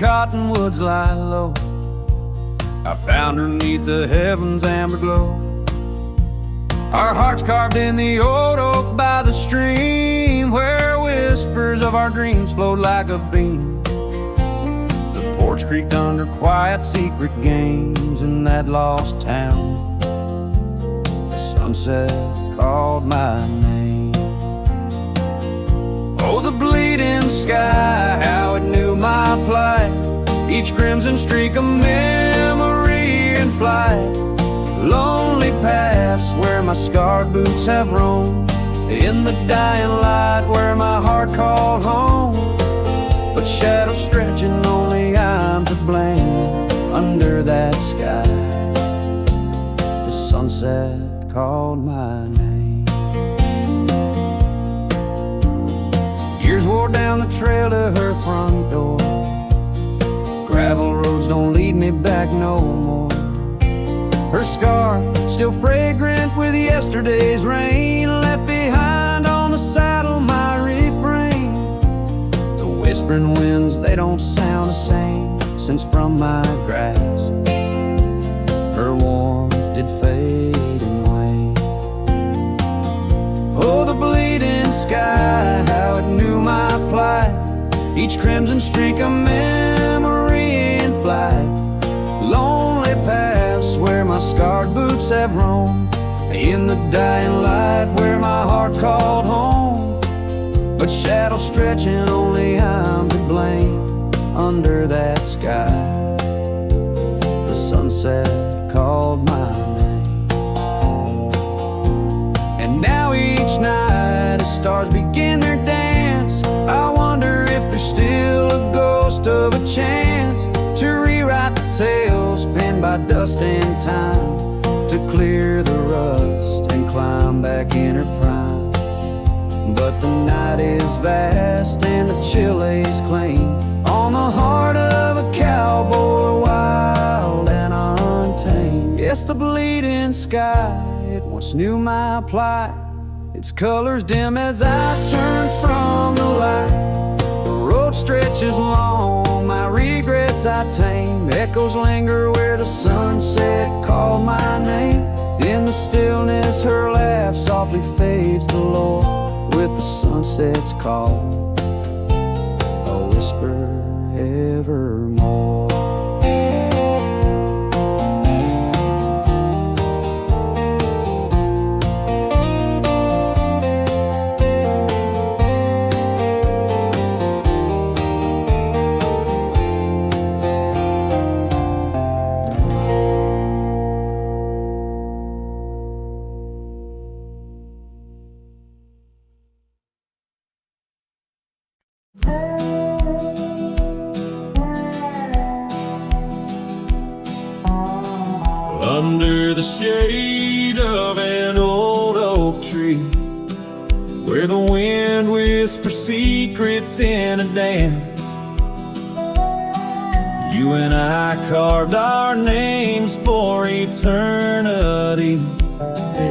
cottonwoods lie low, I found her 'neath the heavens' amber glow. Our hearts carved in the old oak by the stream, where whispers of our dreams flowed like a beam. The porch creaked under quiet secret games in that lost town. The sunset called my name. Oh, the bleeding sky, how it knew my plight. Each crimson streak a memory in flight. Lonely paths where my scarred boots have roamed. In the dying light where my heart called home. But shadows stretching, only I'm to blame. Under that sky, the sunset called my name. Years wore down the trail to her front door. Gravel roads don't lead me back no more. Her scarf, still fragrant with yesterday's rain, left behind on the saddle my refrain. The whispering winds, they don't sound the same since from my grass her warmth did fade and wane. Oh, the bleeding sky, how it knew my plight. Each crimson streak a memory in flight. Lonely paths where my scarred boots have roamed. In the dying light where my heart called home. But shadows stretching, only I'm to blame. Under that sky, the sunset called my name. And now each night as stars begin their dance, I wonder if there's still a ghost of a chance to rewrite the tales penned by dust and time, to clear the rust and climb back in her prime. But the night is vast and the chill lays claim on the heart of a cowboy, wild and untamed. Yes, the bleeding sky, it once knew my plight. Its colors dim as I turn from the light. The road stretches long, my regrets I tame. Echoes linger where the sunset called my name. In the stillness her laugh softly fades to low, with the sunset's call, a whisper evermore. Under the shade of an old oak tree, where the wind whispers secrets in a dance, you and I carved our names for eternity.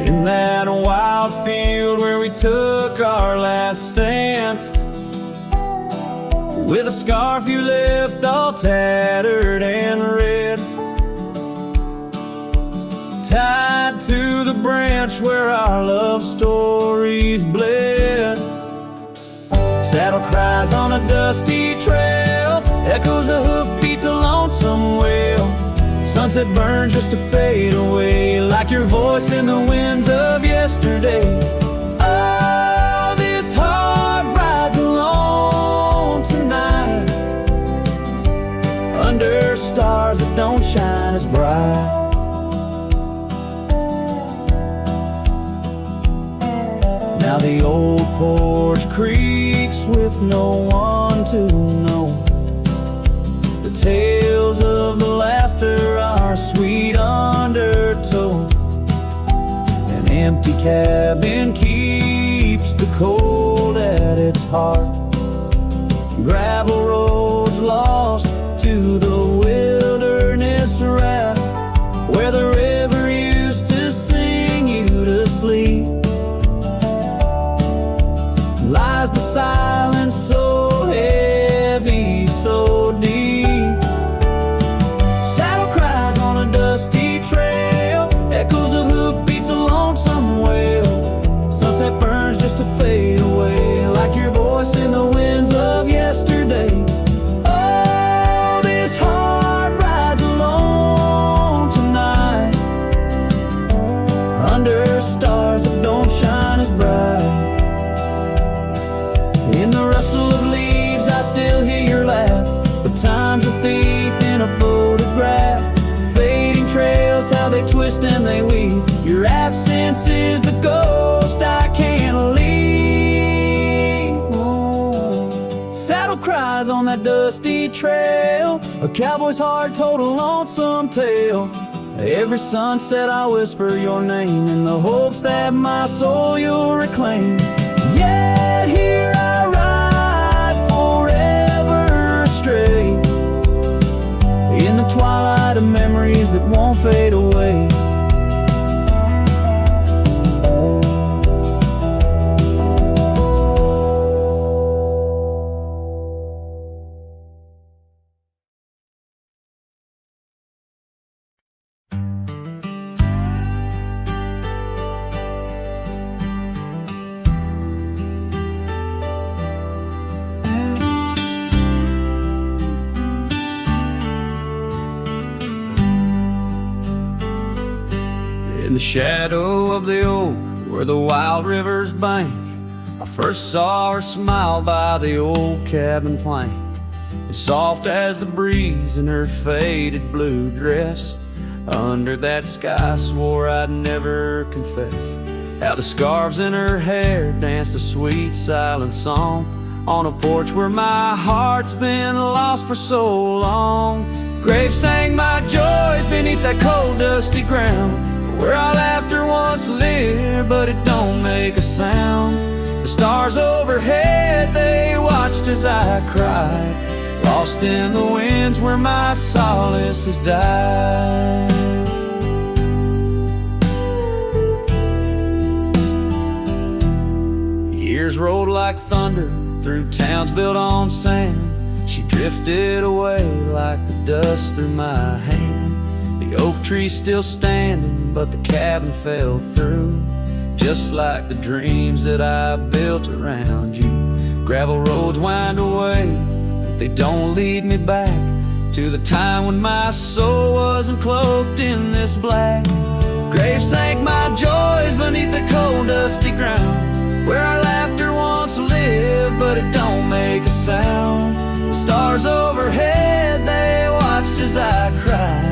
In that wild field where we took our last stand, with a scarf you left all tattered and red, tied to the branch where our love stories bled. Saddle cries on a dusty trail, echoes of hoofbeats, a lonesome wail. Sunset burns just to fade away, like your voice in the winds of yesterday. Oh, this heart rides alone tonight, under stars that don't shine as bright. Now the old porch creaks with no one to know. The tales of the laughter are sweet undertow. An empty cabin keeps the cold at its heart. Gravel roads lost to the wilderness raft, where the river used to sing you to sleep. Lies the silence so heavy, so deep. twist and they weave. Your absence is the ghost I can't leave. Oh. Saddle cries on that dusty trail. A cowboy's heart told a lonesome tale. Every sunset I whisper your name in the hopes that my soul you'll reclaim. Yet here I ride forever astray, in the twilight of memories that won't fade away. In the shadow of the oak where the wild rivers bank, I first saw her smile by the old cabin plank. As soft as the breeze in her faded blue dress, under that sky I swore I'd never confess. How the scarves in her hair danced a sweet silent song on a porch where my heart's been lost for so long. Graves sang my joys beneath that cold dusty ground, where our laughter once lived, but it don't make a sound. The stars overhead, they watched as I cried, lost in the winds where my solace has died. Years rolled like thunder through towns built on sand. She drifted away like the dust through my hand. The oak tree's still standing, but the cabin fell through, just like the dreams that I built around you. Gravel roads wind away, but they don't lead me back to the time when my soul wasn't cloaked in this black. Graves sank my joys beneath the cold dusty ground, where our laughter once lived, but it don't make a sound. The stars overhead, they watched as I cried,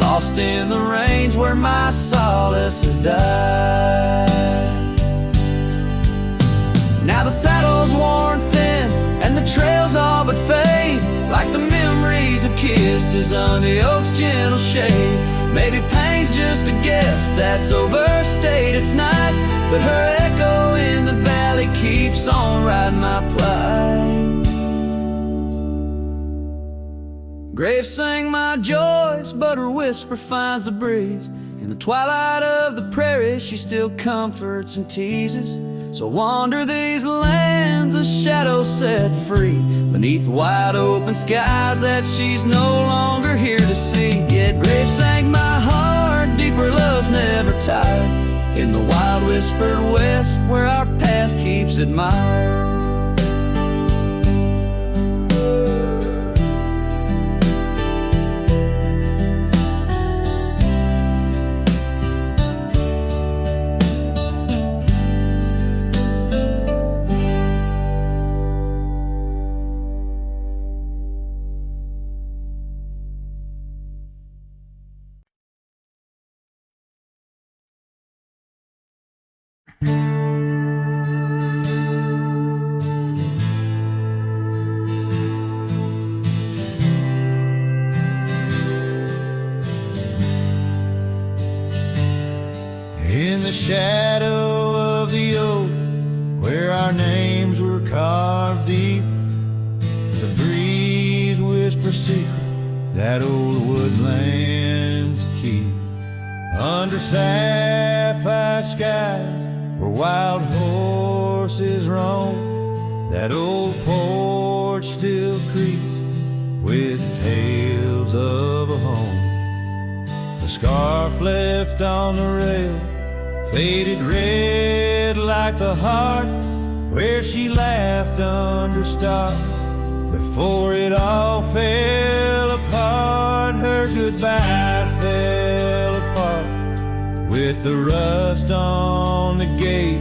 lost in the range where my solace has died. Now the saddle's worn thin and the trails all but fade, like the memories of kisses under the oak's gentle shade. Maybe pain's just a guess that's overstayed its night, but her echo in the valley keeps on riding my plight. Graves sang my joys, but her whisper finds the breeze. In the twilight of the prairie, she still comforts and teases. So wander these lands, a shadow set free, beneath wide open skies that she's no longer here to see. Yet Graves sang my heart deep where love's never tired, in the wild whispered west where our past keeps admired. In the shadow of the oak, where our names were carved deep, the breeze whispers secret that old woodlands keep. Under sapphire skies where wild horses roam, that old porch still creaks with tales of a home. The scarf left on the rail faded red like the heart where she laughed under stars before it all fell apart. Her goodbye fell apart with the rust on the gate,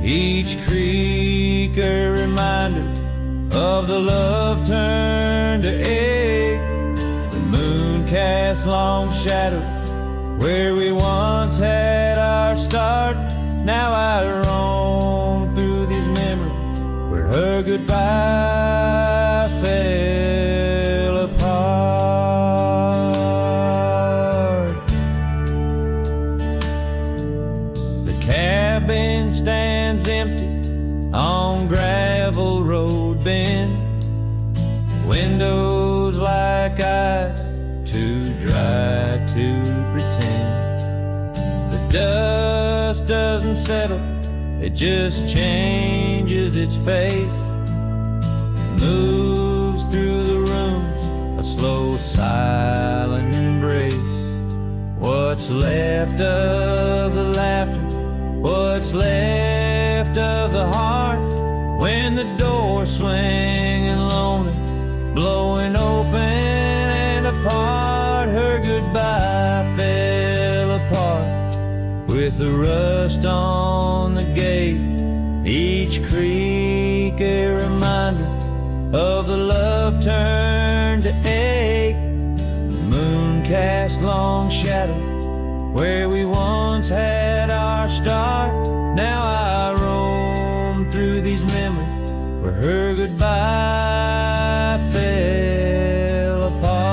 each creak a reminder of the love turned to ache. The moon cast long shadows where we once had our start. Now I roam through these memories where her goodbye fell apart. The cabin stands empty on gravel road bend, windows like eyes too dry to pretend. The dust doesn't settle, it just changes its face, moves through the rooms, a slow silent embrace. What's left of the laughter, what's left of the heart, when the door's swinging lonely, blowing open and apart. Her goodbye fell apart with the rust on the gate, each creak a reminder of the love turned to ache. The moon cast long shadow where we once had our start. Now I roam through these memories where her goodbye fell apart.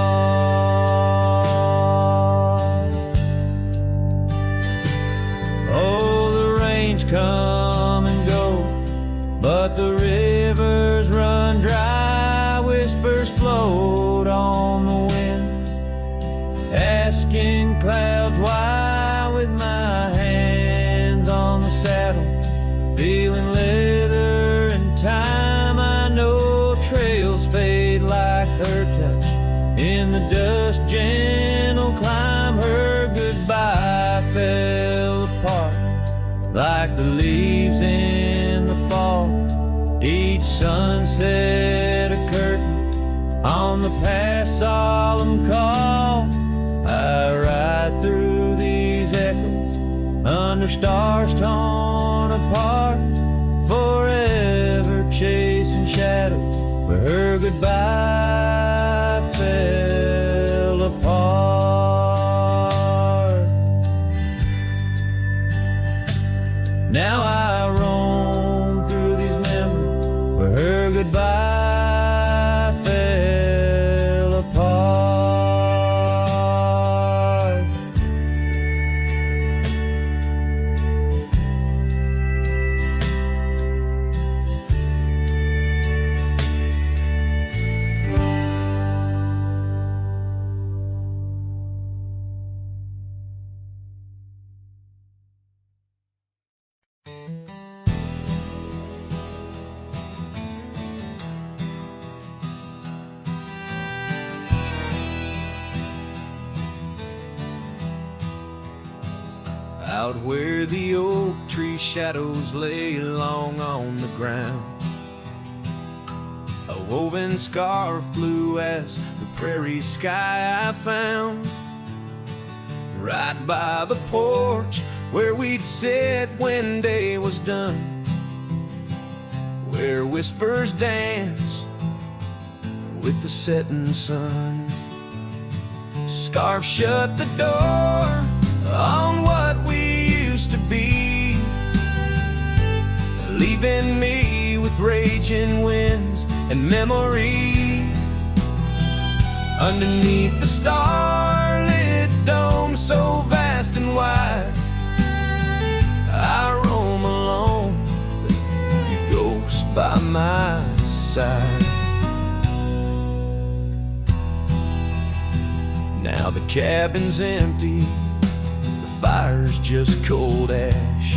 Oh, the rains come and go, but the rivers run dry. Whispers float on the wind, asking clouds why. With my hands on the saddle, feeling leather and time, I know trails fade like her touch in the dust, gentle climb. Her goodbye fell apart like the leaves in the fall. Each sunset a curtain on the past solemn call. I ride through these echoes under stars torn apart, forever chasing shadows where her goodbye fell apart. Now I roam through these memories where her goodbye fell apart. Out where the oak tree shadows lay long on the ground, a woven scarf blue as the prairie sky I found. Right by the porch where we'd sit when day was done, where whispers dance with the setting sun. Scarf shut the door on what we used to be, leaving me with raging winds and memory. Underneath the starlit dome so vast and wide, I roam alone, you ghost by my side. Now the cabin's empty, fire's just cold ash.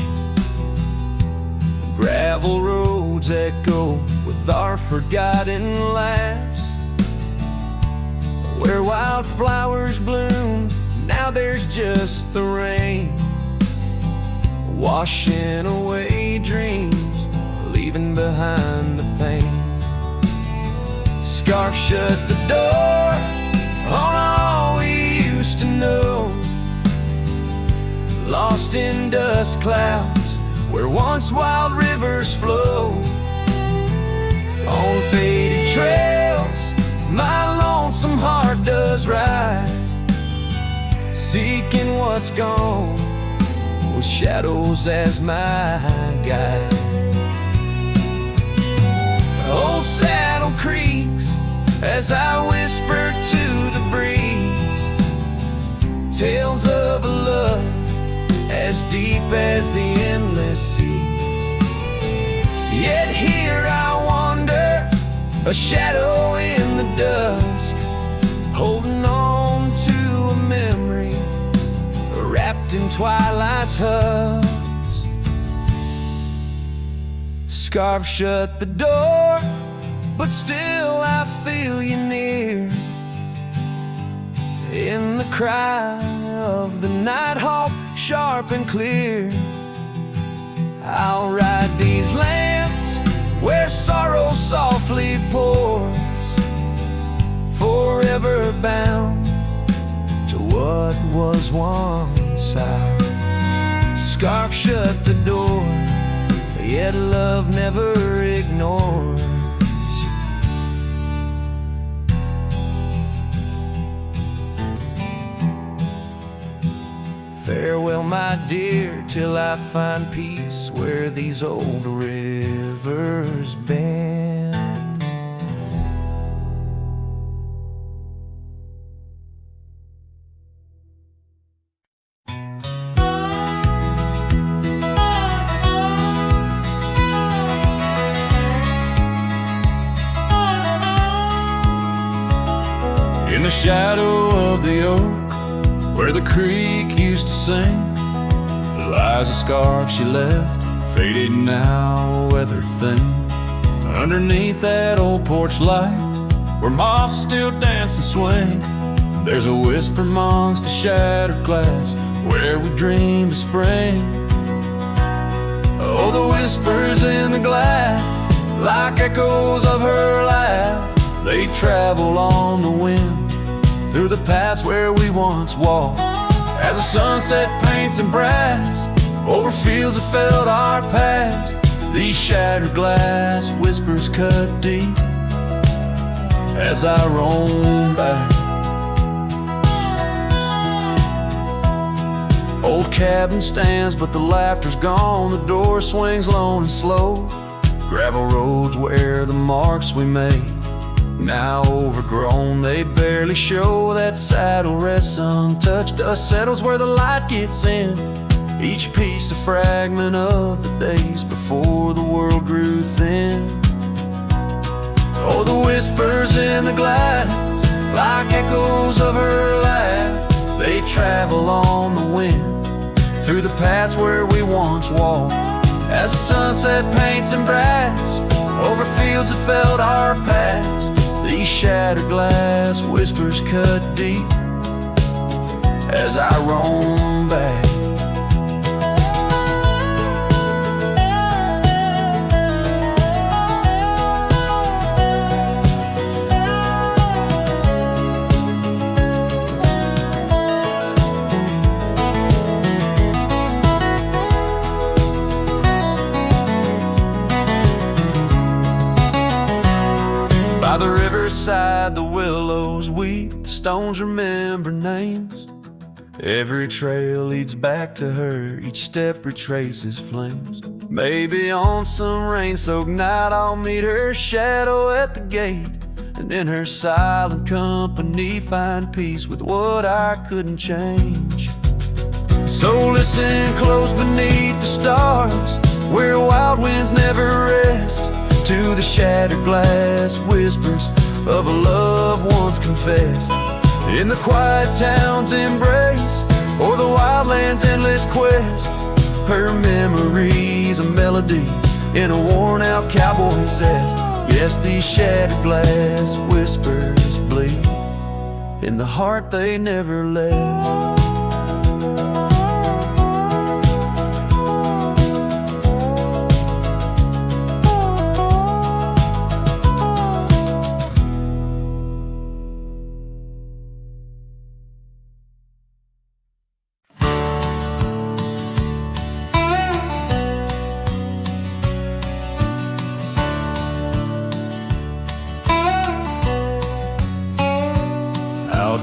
Gravel roads echo with our forgotten laughs. Where wildflowers bloom, now there's just the rain, washing away dreams, leaving behind the pain. Scarf shut the door on all we used to know, lost in dust clouds where once wild rivers flow. On faded trails my lonesome heart does ride, seeking what's gone, with shadows as my guide. Old saddle creaks as I whisper to the breeze, tales of a love as deep as the endless seas. Yet here I wander, a shadow in the dusk, holding on to a memory wrapped in twilight's husk. Scarf shut the door, but still I feel you near, in the cry of the nighthawk, sharp and clear. I'll ride these lands where sorrow softly pours, forever bound to what was once ours. Scarf shut the door, yet love never ignores. Farewell, my dear, till I find peace where these old rivers bend. In the shadow of the oak, where the creek used to sing, lies a scarf she left, faded now, weather thin. Underneath that old porch light, where moths still dance and swing, there's a whisper amongst the shattered glass, where we dreamed of spring. Oh, the whispers in the glass, like echoes of her laugh, they travel on the wind through the paths where we once walked, as the sunset paints in brass over fields that felt our past. These shattered glass whispers cut deep as I roam back. Old cabin stands, but the laughter's gone. The door swings lone and slow. Gravel roads where the marks we made, now overgrown, they barely show. That saddle rests untouched, dust settles where the light gets in. Each piece a fragment of the days before the world grew thin. Oh, the whispers in the glass, like echoes of her laugh, they travel on the wind through the paths where we once walked, as the sunset paints in brass over fields that felt our past. These shattered glass whispers cut deep as I roam back. By the riverside, the willows weep, the stones remember names. Every trail leads back to her, each step retraces flames. Maybe on some rain-soaked night I'll meet her shadow at the gate, and in her silent company find peace with what I couldn't change. So listen close beneath the stars, where wild winds never rest, to the shattered glass whispers of a love once confessed. In the quiet town's embrace, or the wildland's endless quest, her memory's a melody in a worn-out cowboy zest. Yes, these shattered glass whispers bleed in the heart they never left.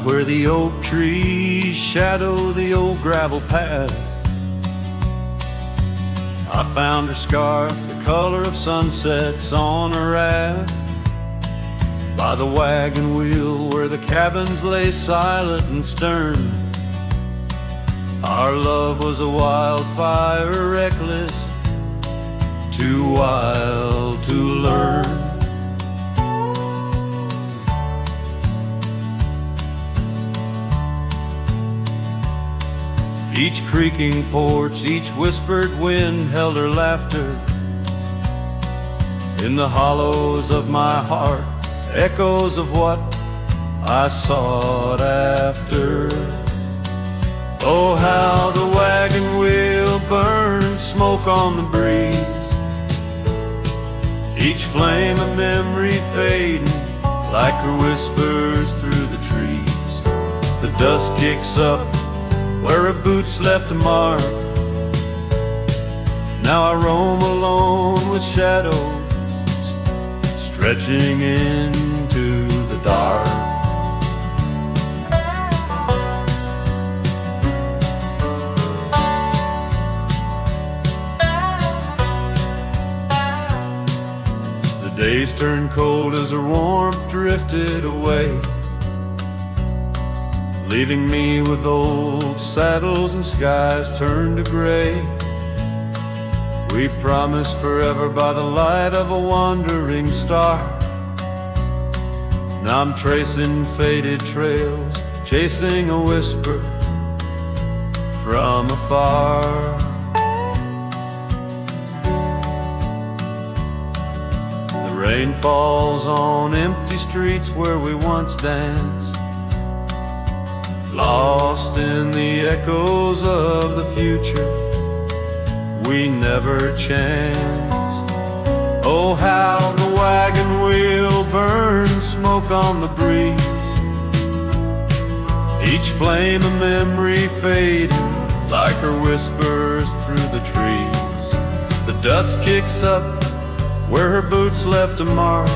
Where the oak trees shadow the old gravel path. I found her scarf, the color of sunsets on a raft. By the wagon wheel where the cabins lay silent and stern, our love was a wildfire, reckless, too wild to learn. Each creaking porch, each whispered wind held her laughter. In the hollows of my heart, echoes of what I sought after. Oh, how the wagon wheel burned, smoke on the breeze, each flame a memory fading like her whispers through the trees. The dust kicks up where her boots left a mark. Now I roam alone with shadows stretching into the dark. The days turned cold as her warmth drifted away, leaving me with old saddles and skies turned to gray. We promised forever by the light of a wandering star. Now I'm tracing faded trails, chasing a whisper from afar. The rain falls on empty streets where we once danced, lost in the echoes of the future we never chanced. Oh, how the wagon wheel burns, smoke on the breeze, each flame a memory fading like her whispers through the trees. The dust kicks up where her boots left a mark.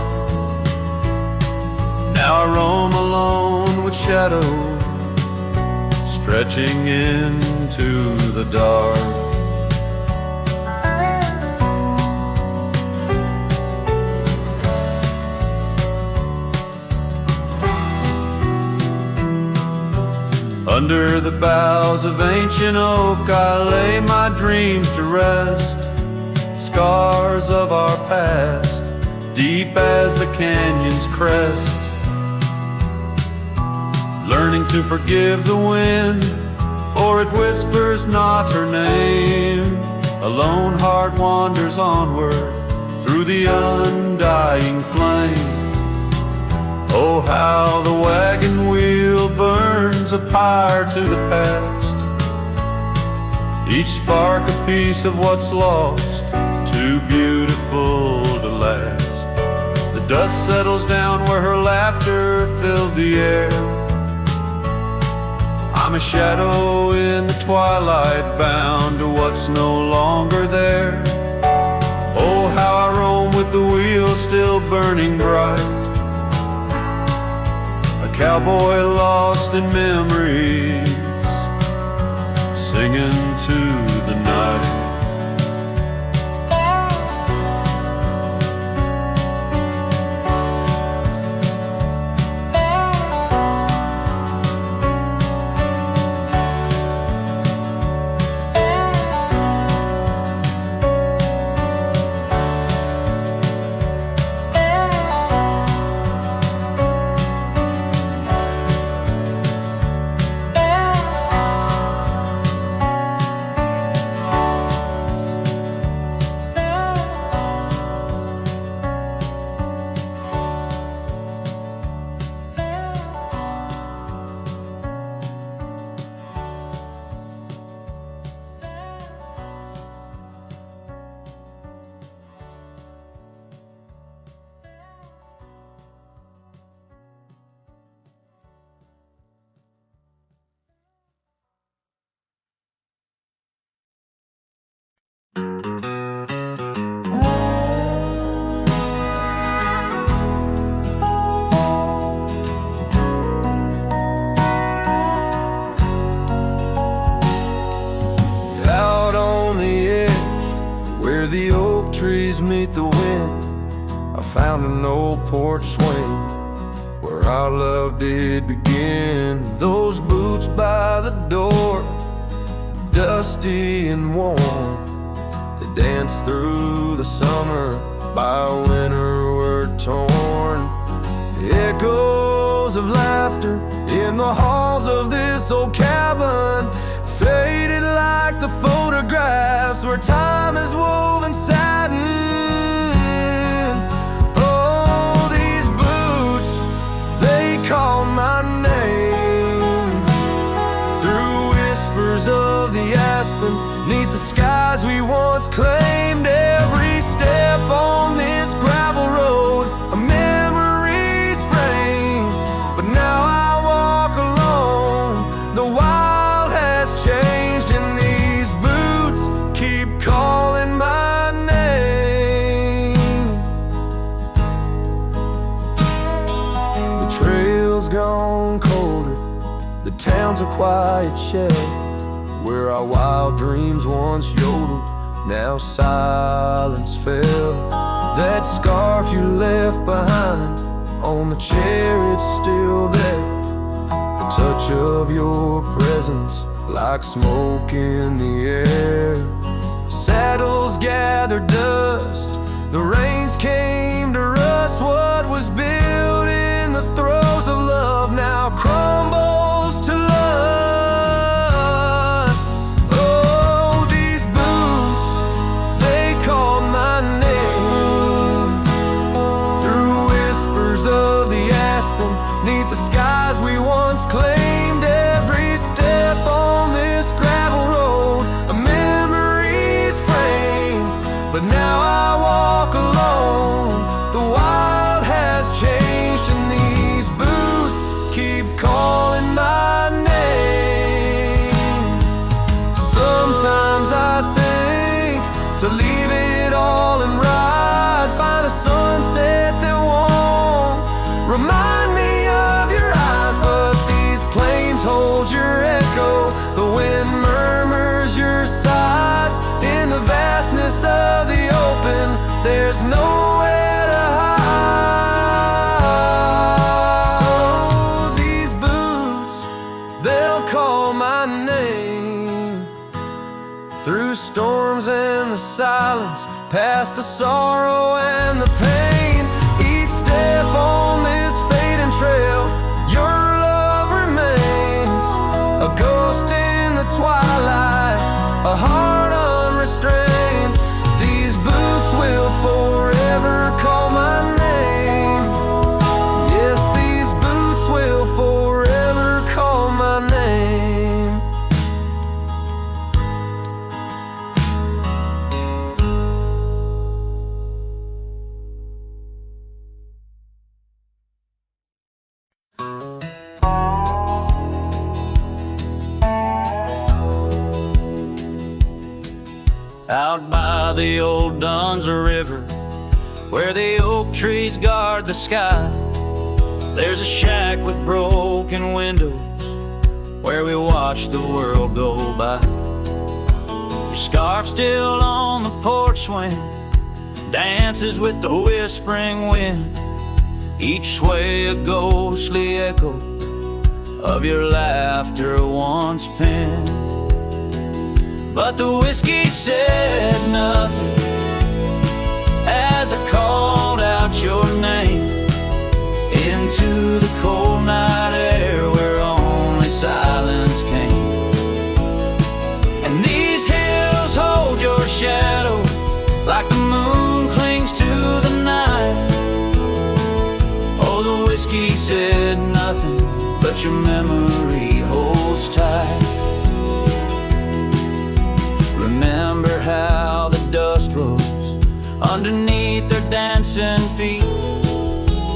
Now I roam alone with shadows stretching into the dark. Under the boughs of ancient oak I lay my dreams to rest, scars of our past, deep as the canyon's crest. Learning to forgive the wind, for it whispers not her name. A lone heart wanders onward through the undying flame. Oh, how the wagon wheel burns a pyre to the past, each spark a piece of what's lost, too beautiful to last. The dust settles down where her laughter filled the air. I'm a shadow in the twilight, bound to what's no longer there. Oh, how I roam with the wheel still burning bright, a cowboy lost in memories, singing to the night. the oak trees meet the wind, I found an old porch swing where our love did begin. Those boots by the door, dusty and warm, they danced through the summer, by winter were torn. The echoes of laughter in the halls of this old cabin faded like the photographs where time is woven satin. Oh, these boots, they call my name through whispers of the aspen, neath the skies we once claimed. Every step on this gravel road, a memory's frame, but now I walk alone. The wild has changed and these boots keep calling my name. The trail's gone colder, the town's a quiet shell, where our wild dreams once yodeled, now silence fell. That scarf you left behind on the chair, it's still there. The touch of your presence like smoke in the air. Saddles gathered dust, the rains came to rust. What was built in the throes of love now crumbles to lust. Oh, these boots, they called my name through whispers of the aspen, neath the skies we once claimed. Every step on this gravel road, a memory's frame, but now I walk alone. The wild has changed and these boots keep calling my name. Sometimes I think to leave it all and ride, find a sunset that won't remind me of your eyes, but these plains hold your echo. The wind murmurs your sighs in the vastness of the open. There's nowhere to hide. So these boots, they'll call my name through storms and the silence, past the sorrow and the pain. Each step on this fading trail, your love remains a ghost in the twilight, a heart unrestrained. These boots will forever call my name. Yes, these boots will forever call my name. Out by the old Duns River, where the oak trees guard the sky, there's a shack with broken windows, where we watch the world go by. Your scarf still on the porch swing, dances with the whispering wind, each sway a ghostly echo of your laughter once penned. But the whiskey said nothing as I called out your name into the cold night air where only silence came. And these hills hold your shadow like the moon clings to the night. Oh, the whiskey said nothing, but your memory holds tight. Remember how the dust rose underneath their dancing feet.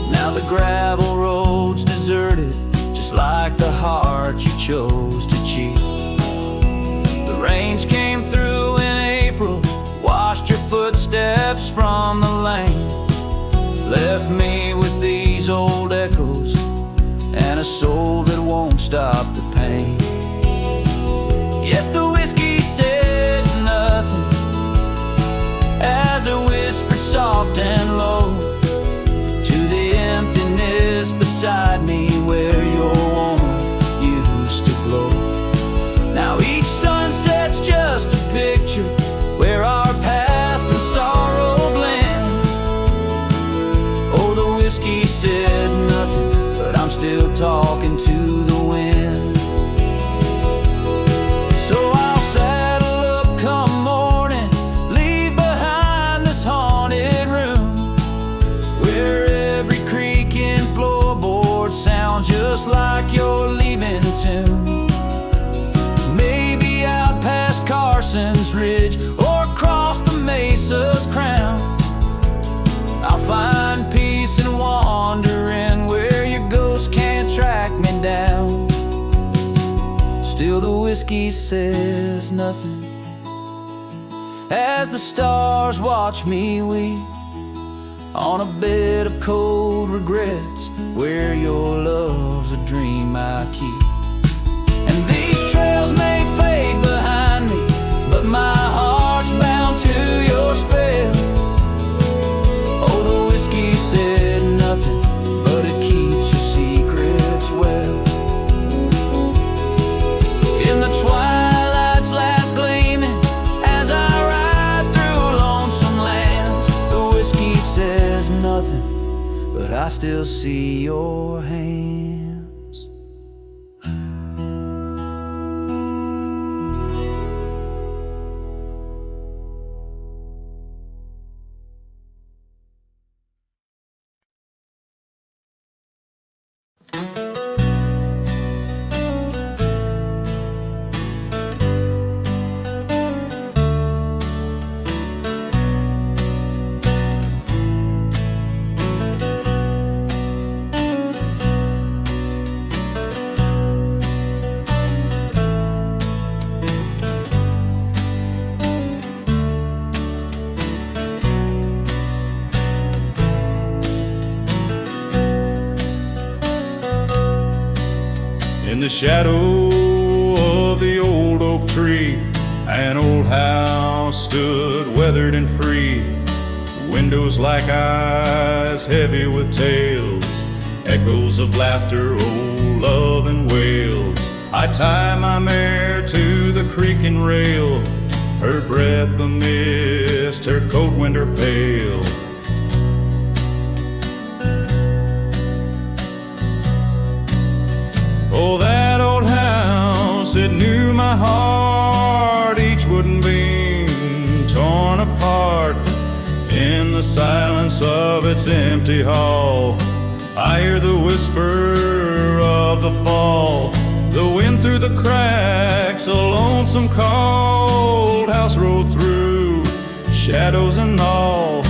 Now the gravel road's deserted, just like the heart you chose to cheat. The rains came through in April, washed your footsteps from the lane, left me with these old echoes and a soul that won't stop the pain. Yes, the whiskey said nothing where our past and sorrow blend. Oh, the whiskey said nothing, but I'm still talking to the wind. So I'll saddle up come morning, leave behind this haunted room, where every creaking floorboard sounds just like your leaving tune. Maybe out past Carson's Ridge or across the Mesa's crown, I'll find peace in wandering where your ghost can't track me down. Still the whiskey says nothing as the stars watch me weep on a bed of cold regrets where your love's a dream I keep. And these trails may fade behind me, but my heart's bound to your spell. Oh, the whiskey said nothing, but it keeps your secrets well. In the twilight's last gleaming, as I ride through lonesome lands, the whiskey says nothing, but I still see your hands. In the shadow of the old oak tree, an old house stood weathered and free. Windows like eyes heavy with tales, echoes of laughter, old love and wails. I tie my mare to the creaking rail, her breath a mist, her cold winter pale. Oh, that old house, it knew my heart, each wooden beam torn apart. In the silence of its empty hall, I hear the whisper of the fall, the wind through the cracks, a lonesome cold house rolled through, shadows and all.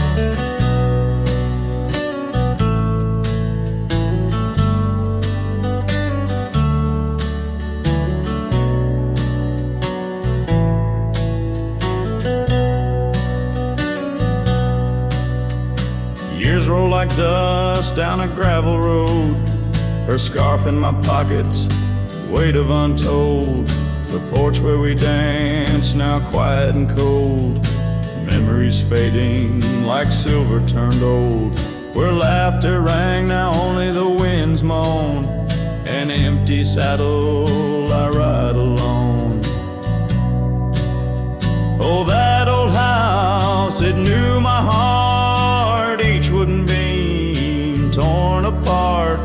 Years roll like dust down a gravel road, her scarf in my pockets, weight of untold. The porch where we danced, now quiet and cold. Memories fading like silver turned old. Where laughter rang, now only the winds moan. An empty saddle, I ride alone. Oh, that old house, it knew my heart, each wooden beam torn apart.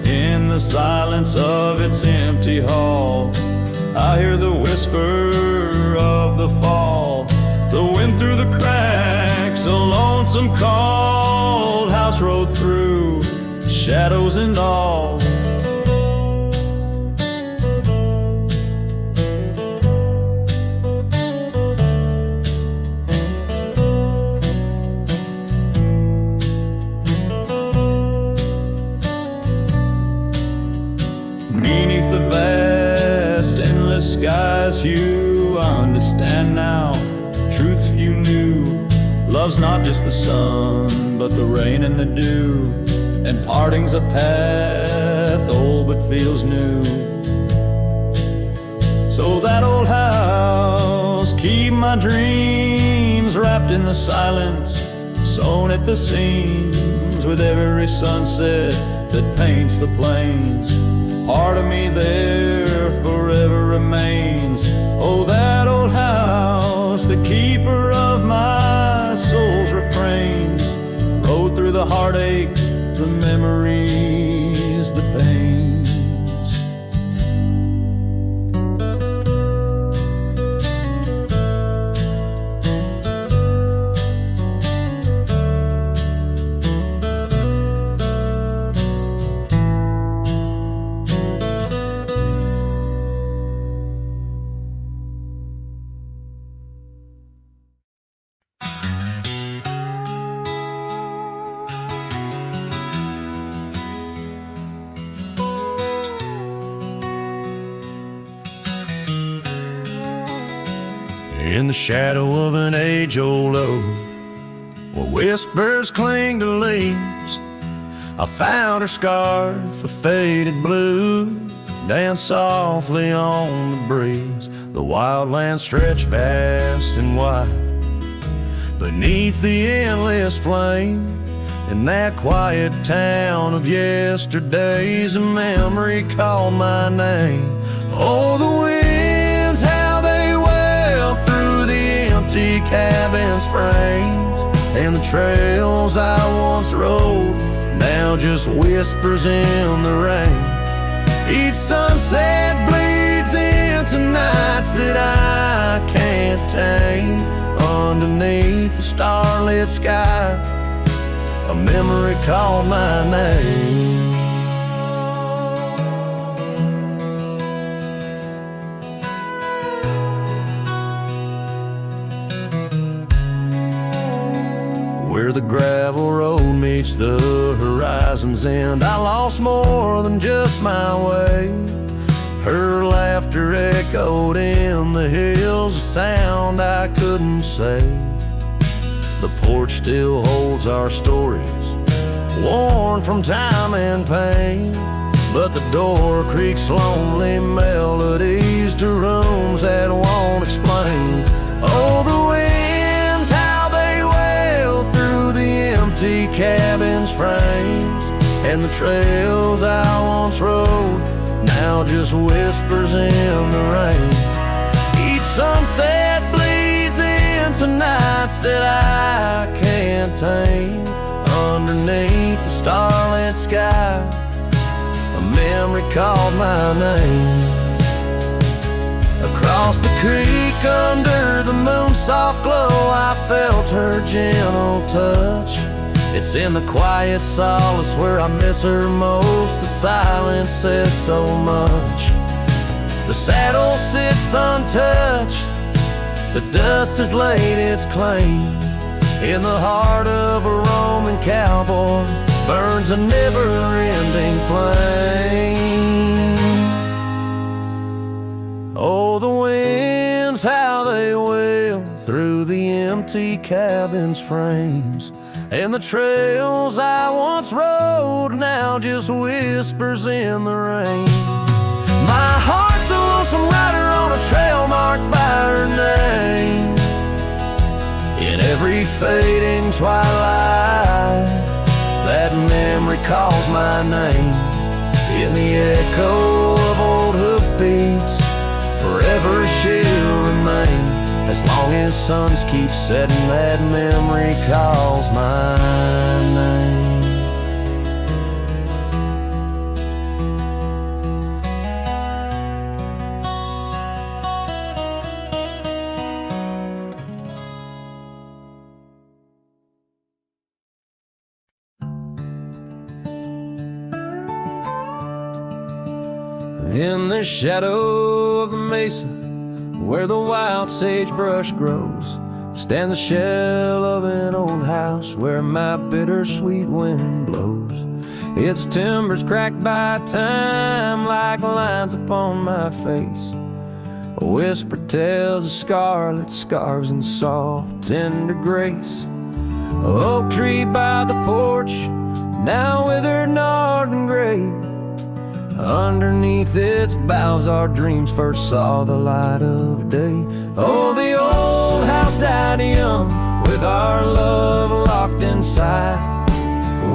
In the silence of its empty hall, I hear the whisper of the fall, the wind through the cracks, a lonesome cold house rode through, shadows and all. Beneath the vast, endless sky's hue, I understand now, truth few knew. Love's not just the sun, but the rain and the dew, and parting's a path old but feels new. So that old house, keep my dreams wrapped in the silence, sewn at the seams with every sunset that paints the plains. Part of me there forever remains. Oh, that old house, was the keeper of my soul's refrains. Rode through the heartache, the memories, the pains. In the shadow of an age-old oak, where whispers cling to leaves, I found her scarf of faded blue, dance softly on the breeze. The wildlands stretch vast and wide beneath the endless flame. In that quiet town of yesterdays, a memory called my name. Oh, the winds, how they wail through the empty cabin's frames, and the trails I once rode now just whispers in the rain. Each sunset bleeds into nights that I can't tame. Underneath the starlit sky, a memory called my name. Where the gravel road meets the horizon's end, I lost more than just my way. Her laughter echoed in the hills, a sound I couldn't say. The porch still holds our stories, worn from time and pain, but the door creaks lonely melodies to rooms that won't explain. Oh, the winds, how they wail through the empty cabin's frames, and the trails I once rode now just whispers in the rain. Each sunset bleeds into nights that I can't tame. Underneath the starlit sky, a memory called my name. Across the creek under the moon's soft glow, I felt her gentle touch. It's in the quiet solace where I miss her most. The silence says so much. The saddle sits untouched, the dust has laid its claim. In the heart of a Roman cowboy burns a never-ending flame. Oh, the winds, how they wail through the empty cabin's frames, and the trails I once rode now just whispers in the rain. My heart's a lonesome rider on a trail marked by her name. In every fading twilight, that memory calls my name. In the echo of old hoofbeats, forever she'll remain. As long as suns keep setting, that memory calls my name. In the shadow of the mesa, where the wild sagebrush grows, stands the shell of an old house where my bittersweet wind blows. Its timbers cracked by time like lines upon my face. A whisper tells of scarlet scarves and soft tender grace. A oak tree by the porch, now withered, gnarled and gray. Underneath its boughs our dreams first saw the light of day. Oh, the old house died young with our love locked inside.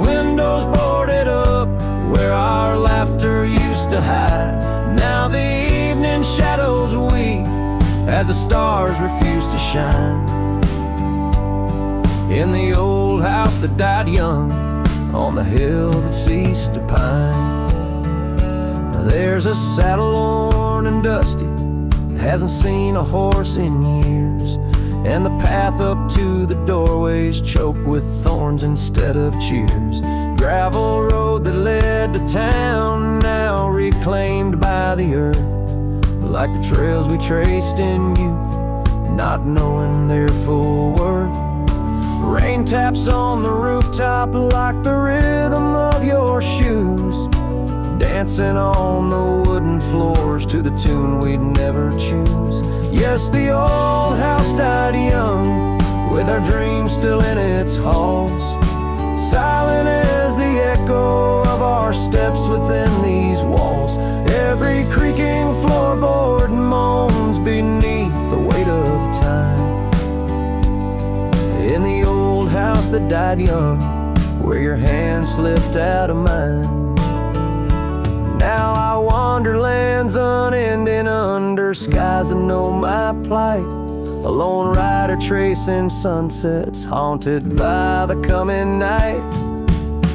Windows boarded up where our laughter used to hide. Now the evening shadows weep as the stars refuse to shine. In the old house that died young, on the hill that ceased to pine, there's a saddle worn and dusty, hasn't seen a horse in years, and the path up to the doorway's choked with thorns instead of cheers. Gravel road that led to town, now reclaimed by the earth, like the trails we traced in youth, not knowing their full worth. Rain taps on the rooftop like the rhythm of your shoes, dancing on the wooden floors to the tune we'd never choose. Yes, the old house died young, with our dreams still in its halls, silent as the echo of our steps within these walls. Every creaking floorboard moans beneath the weight of time. In the old house that died young, where your hand slipped out of mine, now I wander lands unending under skies that know my plight, a lone rider tracing sunsets haunted by the coming night.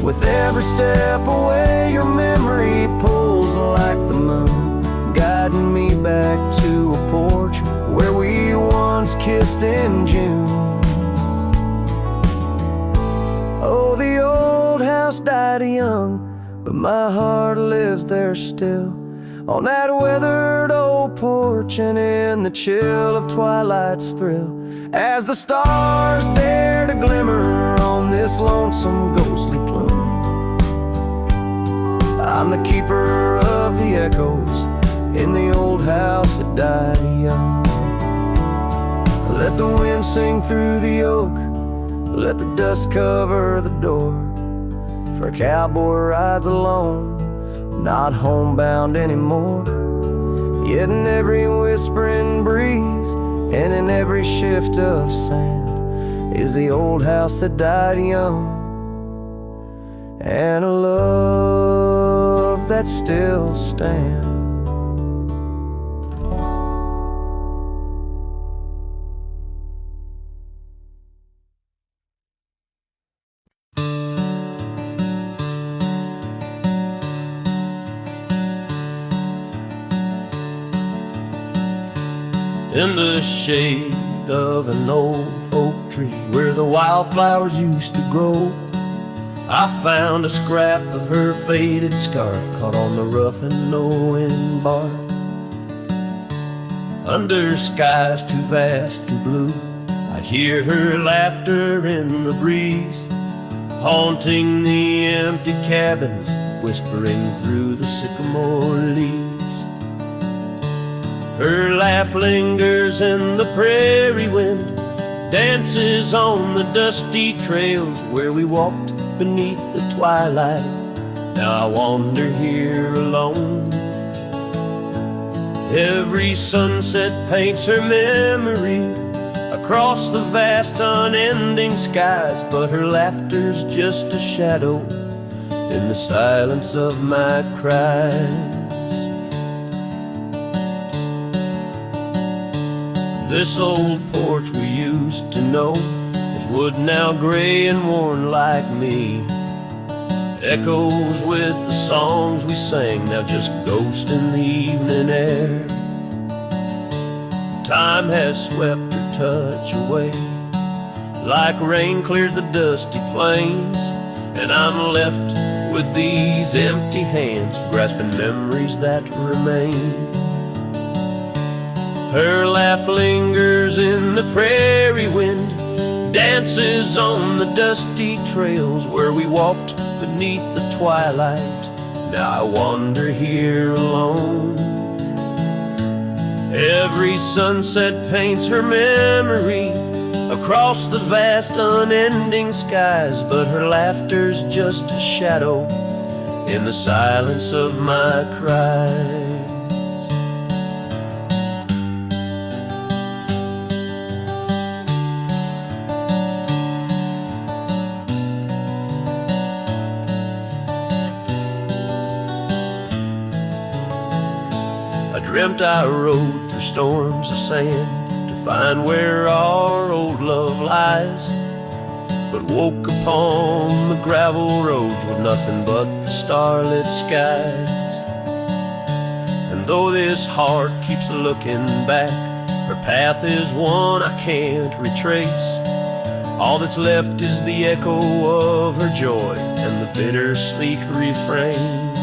With every step away your memory pulls like the moon, guiding me back to a porch where we once kissed in June. Oh, the old house died young, but my heart lives there still, on that weathered old porch and in the chill of twilight's thrill, as the stars dare to glimmer on this lonesome ghostly plume. I'm the keeper of the echoes in the old house that died young. Let the wind sing through the oak, let the dust cover the door, for a cowboy rides alone, not homebound anymore. Yet in every whispering breeze and in every shift of sand is the old house that died young, and a love that still stands. In the shade of an old oak tree where the wildflowers used to grow, I found a scrap of her faded scarf caught on the rough and knowing bark. Under skies too vast, too blue, I hear her laughter in the breeze, haunting the empty cabins, whispering through the sycamore leaves. Her laugh lingers in the prairie wind, dances on the dusty trails where we walked beneath the twilight. Now I wander here alone. Every sunset paints her memory across the vast unending skies, but her laughter's just a shadow in the silence of my cries. This old porch we used to know is wood now gray and worn like me. Echoes with the songs we sang, now just ghosts in the evening air. Time has swept her touch away, like rain clears the dusty plains, and I'm left with these empty hands, grasping memories that remain. Her laugh lingers in the prairie wind, dances on the dusty trails where we walked beneath the twilight. Now I wander here alone. Every sunset paints her memory across the vast unending skies, but her laughter's just a shadow in the silence of my cries. Dreamt I rode through storms of sand to find where our old love lies, but woke upon the gravel roads with nothing but the starlit skies. And though this heart keeps looking back, her path is one I can't retrace. All that's left is the echo of her joy and the bittersweet refrain.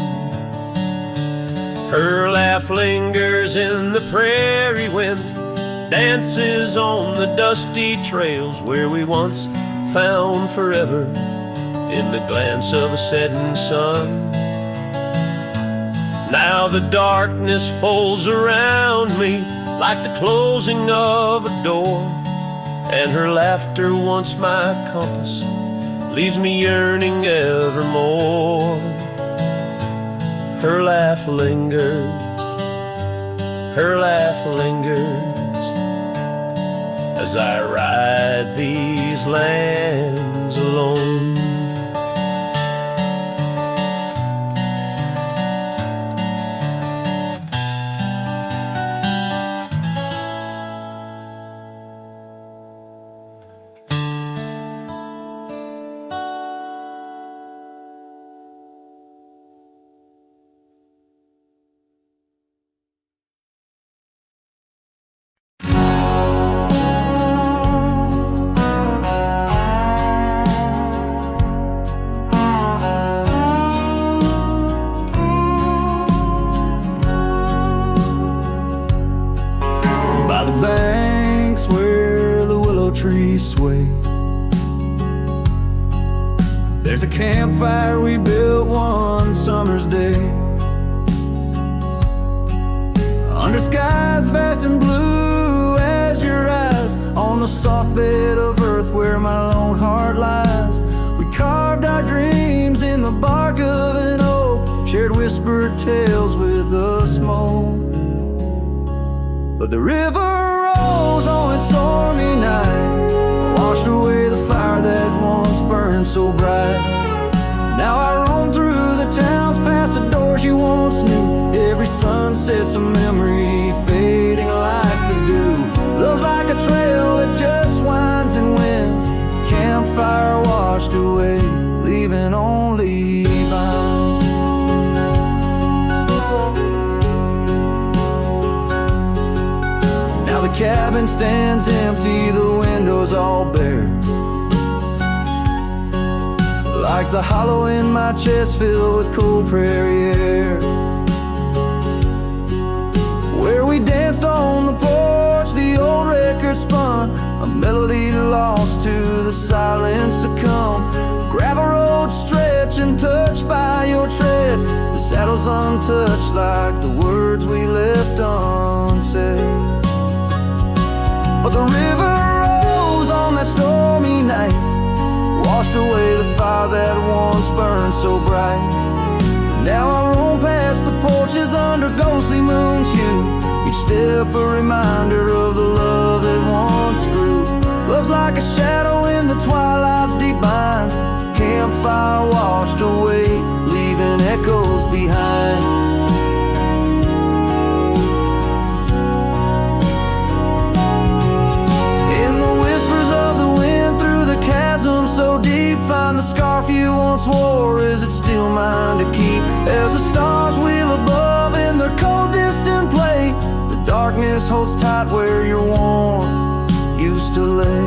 Her laugh lingers in the prairie wind, dances on the dusty trails where we once found forever in the glance of a setting sun. Now the darkness folds around me like the closing of a door, and her laughter, once my compass, leaves me yearning evermore. Her laugh lingers, her laugh lingers, as I ride these lands alone. Banks where the willow trees sway, there's a campfire we built one summer's day, under skies vast and blue as your eyes, on the soft bed of earth where my lone heart lies. We carved our dreams in the bark of an oak, shared whispered tales with the smoke. But the river rose on its stormy night, washed away the fire that once burned so bright. Now I roam through the towns, past the doors you once knew. Every sunset's a memory fading like the dew. Love's like a trail that just winds and winds, campfire washed away, leaving only vines. The cabin stands empty, the windows all bare, like the hollow in my chest filled with cold prairie air. Where we danced on the porch, the old record spun, a melody lost to the silence succumb. Gravel roads stretch and touched by your tread, the saddle's untouched like the words we left unsaid. But the river rose on that stormy night, washed away the fire that once burned so bright. Now I roam past the porches under ghostly moon's hue, each step a reminder of the love that once grew. Love's like a shadow in the twilight's deep binds, campfire washed away, leaving echoes behind. Chasm so deep, find the scarf you once wore. Is it still mine to keep? As the stars wheel above in their cold distant play, the darkness holds tight where your warmth used to lay.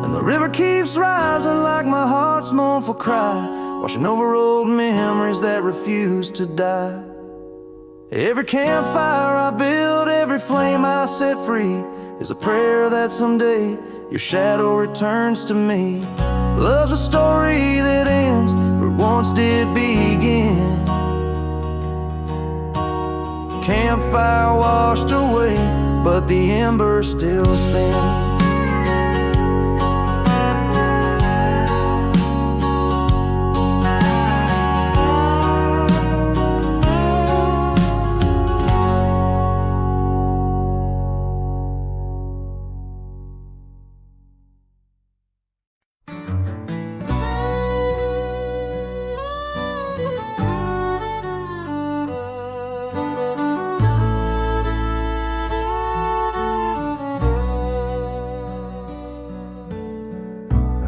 And the river keeps rising like my heart's mournful cry, washing over old memories that refuse to die. Every campfire I build, every flame I set free, is a prayer that someday your shadow returns to me. Love's a story that ends where it once did begin. Campfire washed away, but the embers still spin.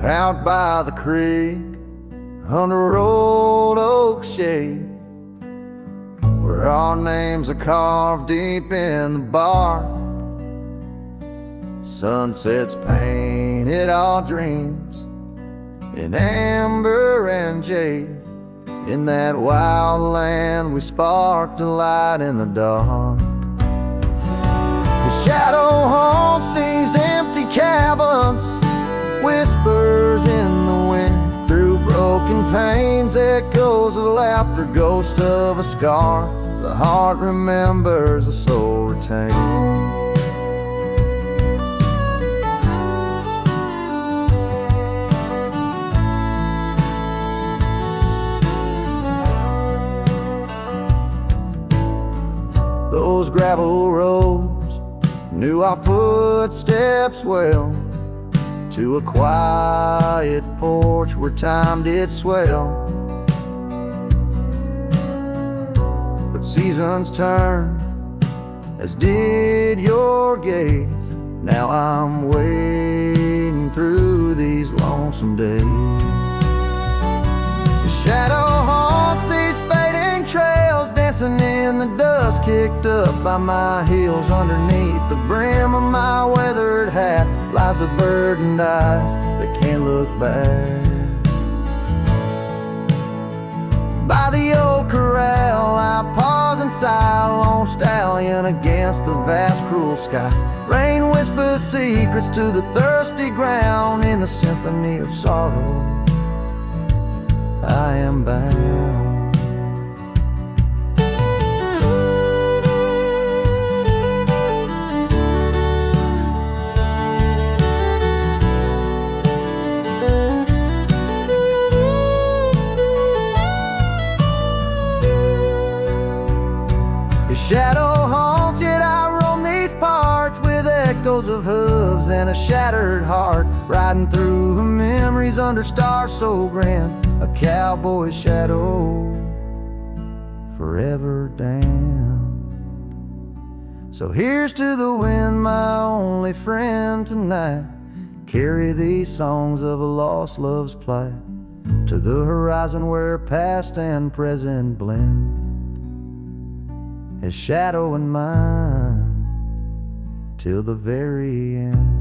out by the creek, under old oak shade, where our names are carved deep in the bark. Sunsets painted our dreams in amber and jade. In that wild land we sparked a light in the dark. The shadow haunts these empty cabins, whispers in the wind. Through broken panes, echoes of laughter, ghost of a scar. The heart remembers, the soul retains. Those gravel roads knew our footsteps well, to a quiet porch where time did swell. But seasons turn, as did your gaze. Now I'm wading through these lonesome days. The shadow haunts these fading trails, dancing in the dust kicked up by my heels. Underneath the brim of my weathered hat lies the burdened eyes that can't look back. By the old corral I pause and sigh, lone stallion against the vast cruel sky. Rain whispers secrets to the thirsty ground. In the symphony of sorrow I am bound. Shadow haunts, yet I roam these parts with echoes of hooves and a shattered heart, riding through the memories under stars so grand. A cowboy shadow forever damned. So here's to the wind, my only friend tonight. Carry these songs of a lost love's plight to the horizon where past and present blend. His shadow and mine till the very end.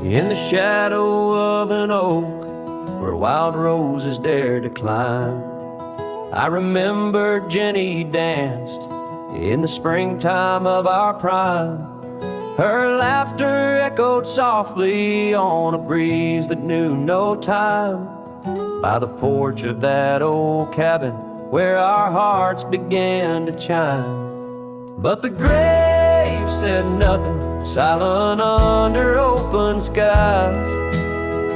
In the shadow of an oak where wild roses dare to climb, I remember Jenny danced in the springtime of our prime. Her laughter echoed softly on a breeze that knew no time, by the porch of that old cabin where our hearts began to chime. But the grave said nothing, silent under open skies,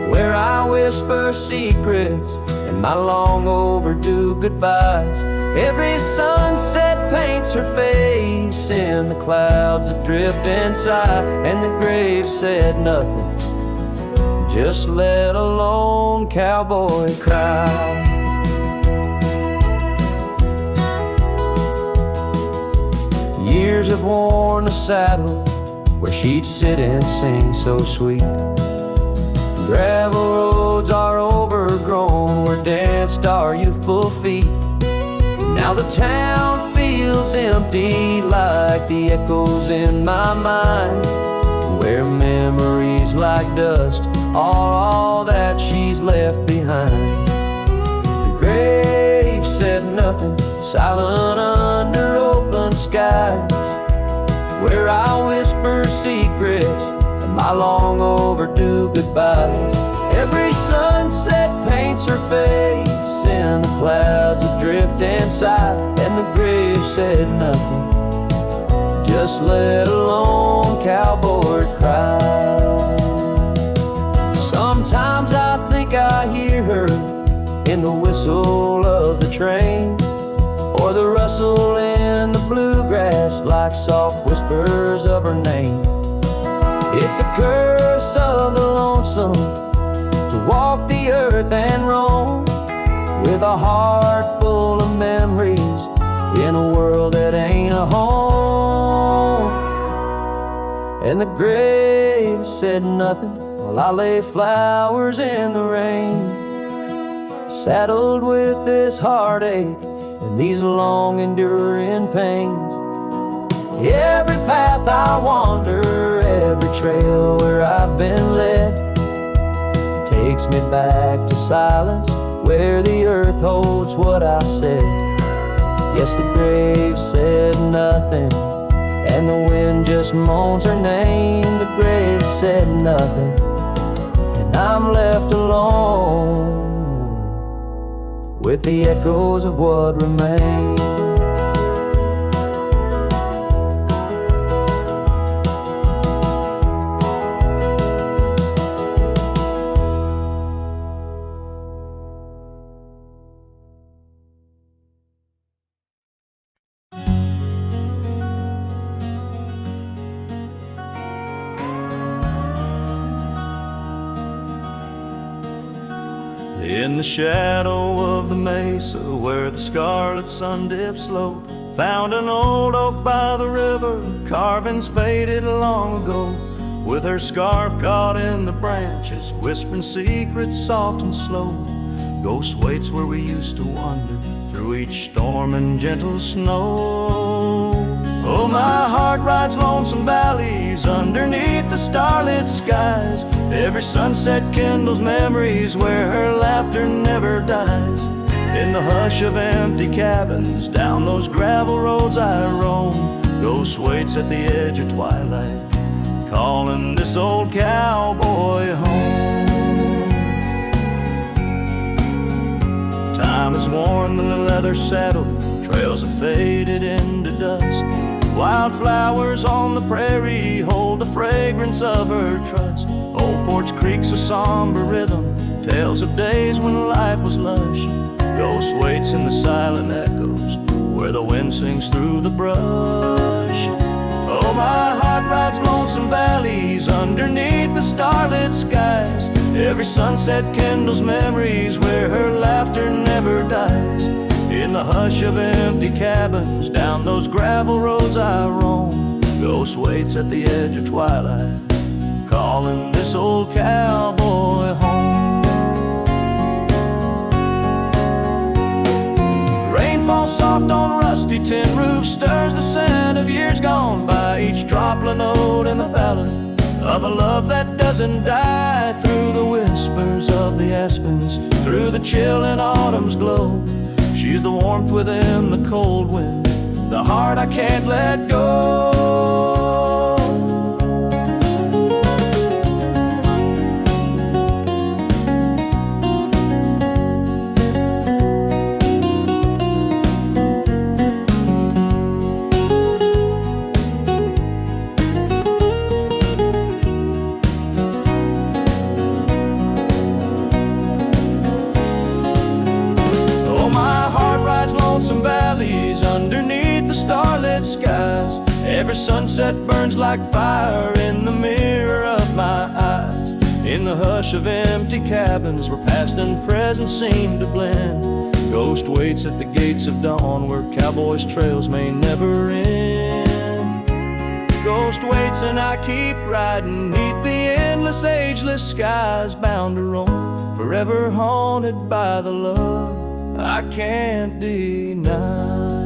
where I whisper secrets and my long overdue goodbyes. Every sunset paints her face in the clouds that drift and sigh, and the grave said nothing, just let a lone cowboy cry. Years have worn the saddle where she'd sit and sing so sweet. Gravel roads are overgrown where danced our youthful feet. Now the town feels empty like the echoes in my mind, where memories like dust are all that she's left behind. The grave said nothing, silent under open skies, where I whisper secrets and my long overdue goodbyes. Every sunset paints her face in the clouds that drift and sigh, and the grave said nothing, just let alone cowboy cry. Sometimes I think I hear her in the whistle of the train, or the rustle in the bluegrass like soft whispers of her name. It's a curse of the lonesome to walk the earth and roam with a heart full of memories in a world that ain't a home. And the grave said nothing while I lay flowers in the rain, saddled with this heartache and these long enduring pains. Every path I wander, every trail where I've been led, takes me back to silence where the earth holds what I said. Yes, the grave said nothing, and the wind just moans her name. The grave said nothing, and I'm left alone with the echoes of what remains. In the shadow of the mesa where the scarlet sun dips low, found an old oak by the river, carvings faded long ago. With her scarf caught in the branches, whispering secrets soft and slow. Ghost waits where we used to wander through each storm and gentle snow. Oh, my heart rides lonesome valleys underneath the starlit skies. Every sunset kindles memories where her laughter never dies. In the hush of empty cabins, down those gravel roads I roam, ghost waits at the edge of twilight, calling this old cowboy home. Time has worn the leather saddle, trails have faded into dust. Wildflowers on the prairie hold the fragrance of her trust. Old Porch Creek's a somber rhythm, tales of days when life was lush. Ghost waits in the silent echoes where the wind sings through the brush. Oh, my heart rides lonesome valleys underneath the starlit skies. Every sunset kindles memories where her laughter never dies. In the hush of empty cabins, down those gravel roads I roam, ghost waits at the edge of twilight, calling this old cowboy home. Rain falls soft on rusty tin roofs, stirs the scent of years gone by. Each droplet note in the ballad of a love that doesn't die. Through the whispers of the aspens, through the chill in autumn's glow, she's the warmth within the cold wind, the heart I can't let go. Some valleys underneath the starlit skies. Every sunset burns like fire in the mirror of my eyes. In the hush of empty cabins where past and present seem to blend, ghost waits at the gates of dawn where cowboys' trails may never end. Ghost waits and I keep riding neath the endless ageless skies, bound to roam, forever haunted by the love I can't deny.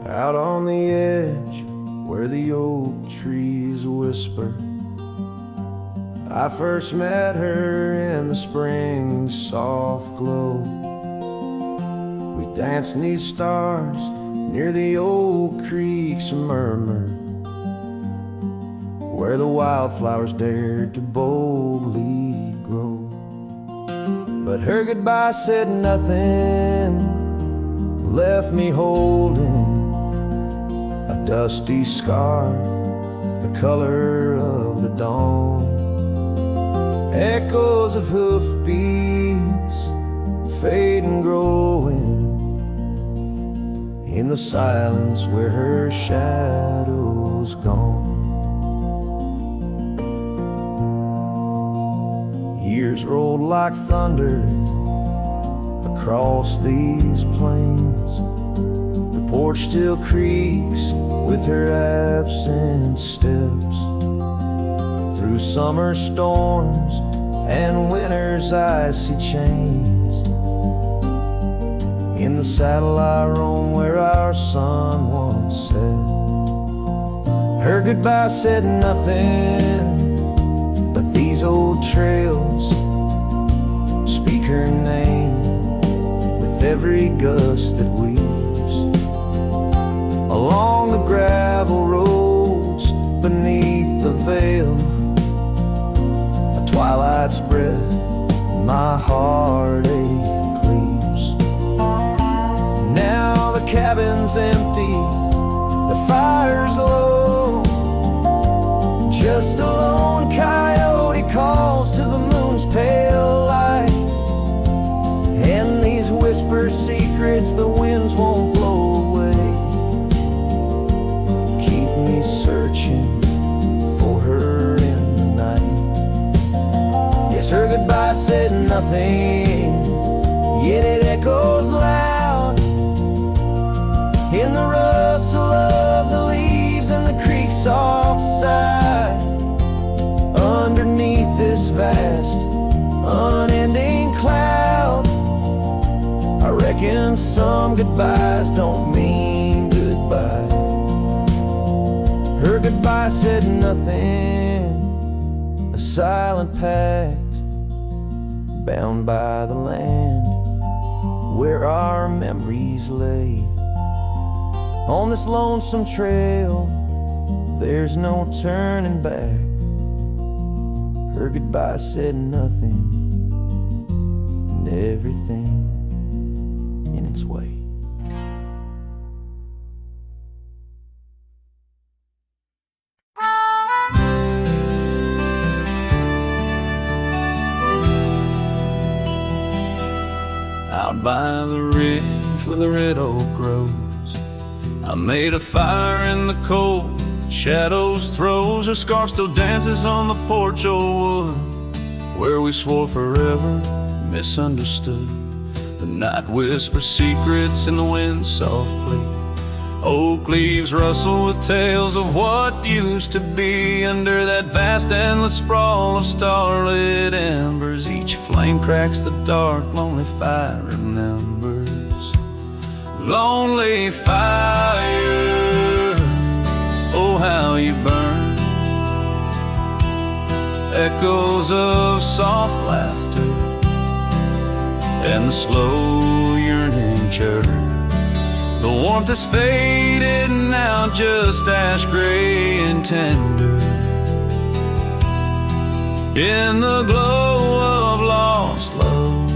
Out on the edge where the oak trees whisper, I first met her in the spring's soft glow. We danced 'neath stars near the old creek's murmur, where the wildflowers dared to boldly grow. But her goodbye said nothing, left me holding a dusty scarf, the color of the dawn. Echoes of hoofbeats fade and growing in the silence where her shadow's gone. Years rolled like thunder across these plains. The porch still creaks with her absent steps. Through summer storms and winter's icy chains, in the saddle I roam where our sun once set. Her goodbye said nothing, but these old trails speak her name with every gust that weaves along the gravel roads beneath the veil. Twilight's breath, my heartache cleaves. Now the cabin's empty, the fire's low. Just a lone coyote calls to the moon's pale light, and these whisper secrets the winds won't blow away. Keep me searching for her in the night. Her goodbye said nothing, yet it echoes loud in the rustle of the leaves and the creek's soft side. Underneath this vast, unending cloud, I reckon some goodbyes don't mean goodbye. Her goodbye said nothing, a silent pact bound by the land where our memories lay. On this lonesome trail, there's no turning back. Her goodbye said nothing, and everything in its way. Out by the ridge where the red oak grows, I made a fire in the cold, shadows throws. Her scarf still dances on the porch, old wood, where we swore forever, misunderstood. The night whispers secrets in the wind's soft plea. Oak leaves rustle with tales of what used to be. Under that vast endless sprawl of starlit embers, each flame cracks the dark, lonely fire remembers. Lonely fire, oh how you burn. Echoes of soft laughter and the slow yearning churn. The warmth is faded now, just ash gray and tender. In the glow of lost love,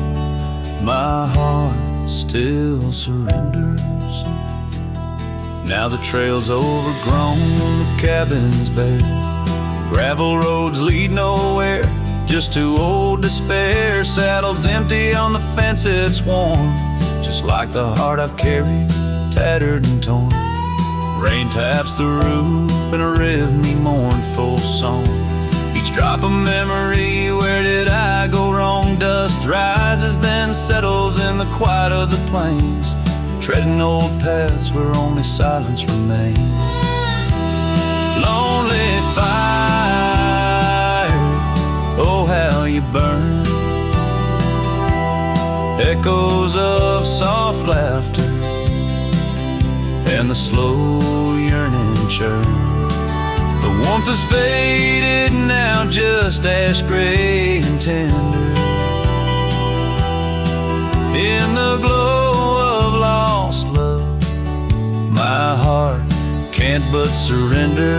my heart still surrenders. Now the trail's overgrown, the cabin's bare. Gravel roads lead nowhere, just to old despair. Saddle's empty on the fence, it's warm, just like the heart I've carried, tattered and torn. Rain taps the roof in a rhythmy, mournful song. Each drop of memory, where did I go wrong? Dust rises, then settles in the quiet of the plains, treading old paths where only silence remains. Lonely fire, oh how you burn. Echoes of soft laughter and the slow yearning churn. The Warmth is faded now, just ash gray and tender. In the glow of lost love, my heart can't but surrender.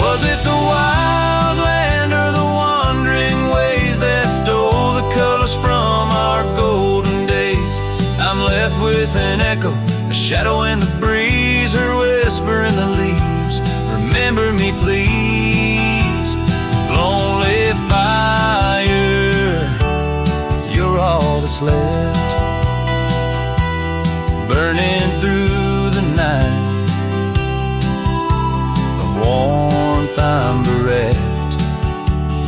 Was it the wild land or the wandering ways that stole the colors from our golden days? I'm left with an echo, a shadow in the breeze, her whisper in the leaves. Remember me, please. Lonely fire, you're all that's left, burning through the night. Of warmth I'm bereft,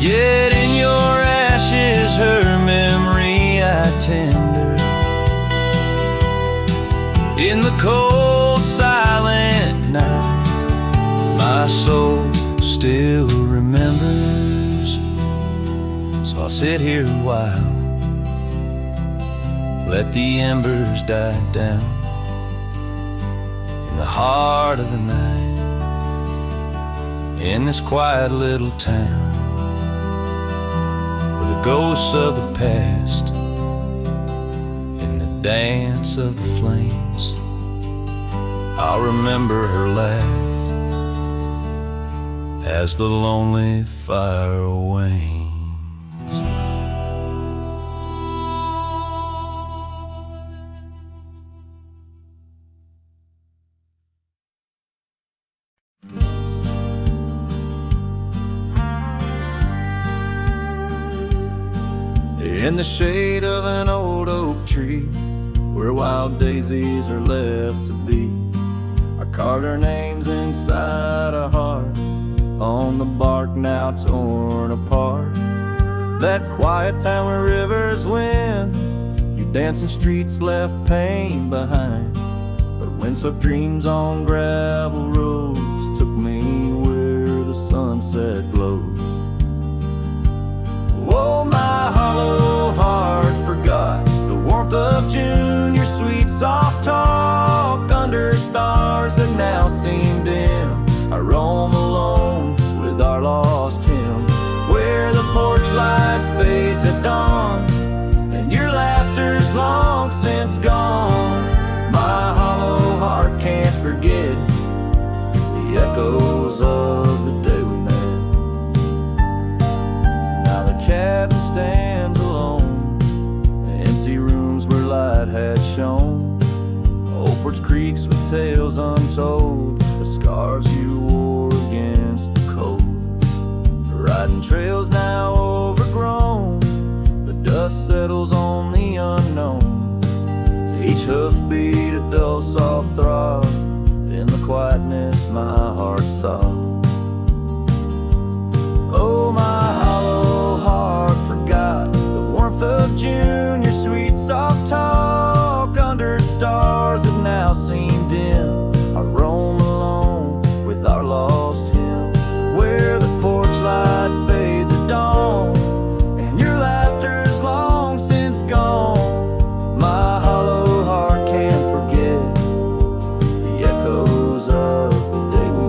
yet in your ashes her memory I tender. In the cold silent night, my soul still remembers. So I'll sit here a while, let the embers die down. In the heart of the night, in this quiet little town, with the ghosts of the past, in the dance of the flames, I'll remember her laugh as the lonely fire wanes. In the shade of an old oak tree, where wild daisies are left to be, I carved our names inside a heart on the bark now torn apart. That quiet town where rivers win, your dancing streets left pain behind. But windswept dreams on gravel roads took me where the sunset glows. Oh, my hollow heart forgot the warmth of June, your sweet soft talk under stars that now seem dim. I roam alone with our lost hymn, where the porch light fades at dawn and your laughter's long since gone. My hollow heart can't forget the echoes of the day we met. Now the cabin stands alone, the empty rooms where light had shone, old porch creaks with tales untold, the scars you wore against the cold. The riding trails now overgrown, the dust settles on the unknown. Each hoofbeat a dull soft throb, in the quietness my heart saw. Oh, my hollow heart forgot the warmth of June, your sweet soft talk under stars that now seem dim. I roam alone with our lost hymn, where the porch light fades at dawn and your laughter's long since gone. My hollow heart can't forget the echoes of the day we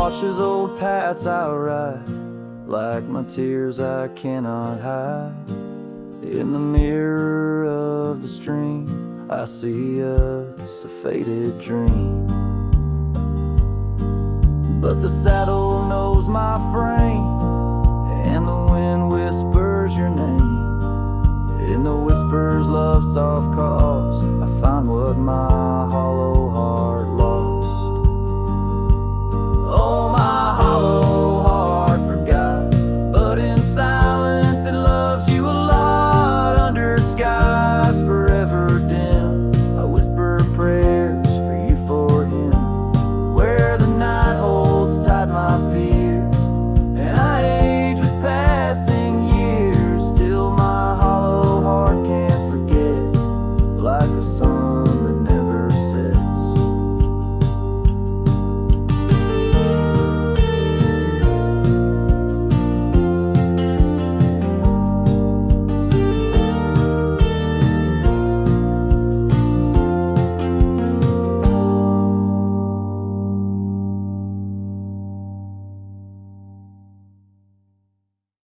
washes old paths I ride, like my tears I cannot hide. In the mirror of the stream, I see us a faded dream. But the saddle knows my frame, and the wind whispers your name. In the whispers love soft calls, I find what my hollow heart